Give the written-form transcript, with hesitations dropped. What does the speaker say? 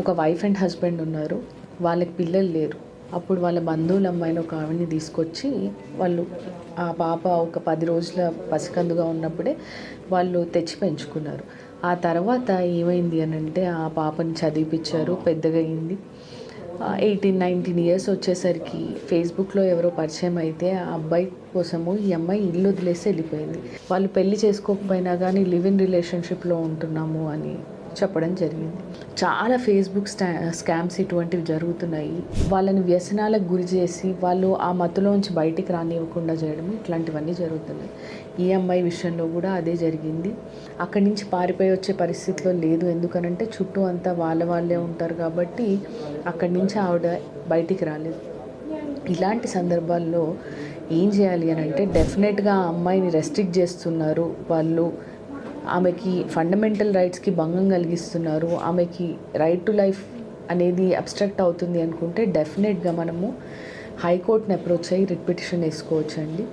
ఒక wife and husband ఉన్నారు. వాళ్ళకి పిల్లలు లేరు. అప్పుడు వాళ్ళ బంధువుల అమ్మాయిని ఒక ఆవిడని తీసుకొచ్చి వాళ్ళు ఆ పాప ఒక 10 రోజుల పసికందుగా ఉన్నప్పుడే వాళ్ళు తెచ్చి పెంచుకున్నారు. ఆ తర్వాత ఏమైంది అనంటే ఆ పాపని చదివిపించారు, పెద్దగా అయింది. 18, 19 ఇయర్స్ వచ్చేసరికి ఫేస్బుక్లో ఎవరో పరిచయం అయితే ఆ అబ్బాయి కోసము ఈ అమ్మాయి ఇల్లు వదిలేసి వెళ్ళిపోయింది. వాళ్ళు పెళ్లి చేసుకోకపోయినా కానీ లివ్ ఇన్ రిలేషన్షిప్లో ఉంటున్నాము అని చెప్పడం జరిగింది. చాలా ఫేస్బుక్ స్కామ్స్ ఇటువంటివి జరుగుతున్నాయి. వాళ్ళని వ్యసనాలకు గురి చేసి వాళ్ళు ఆ మత్తులోంచి బయటికి రానివ్వకుండా చేయడం, ఇట్లాంటివన్నీ జరుగుతున్నాయి. ఈ అమ్మాయి విషయంలో కూడా అదే జరిగింది. అక్కడి నుంచి పారిపోయి వచ్చే పరిస్థితిలో లేదు. ఎందుకనంటే చుట్టూ అంతా వాళ్ళే ఉంటారు కాబట్టి అక్కడి నుంచి ఆవిడ బయటికి రాలేదు. ఇలాంటి సందర్భాల్లో ఏం చేయాలి అని అంటే డెఫినెట్గా ఆ అమ్మాయిని రెస్ట్రిక్ట్ చేస్తున్నారు వాళ్ళు. ఆమెకి ఫండమెంటల్ రైట్స్కి భంగం కలిగిస్తున్నారు. ఆమెకి రైట్ టు లైఫ్ అనేది అబ్స్ట్రాక్ట్ అవుతుంది అనుకుంటే డెఫినెట్గా మనము హైకోర్టుని అప్రోచ్ అయ్యి రిట్ పిటిషన్ వేసుకోవచ్చండి.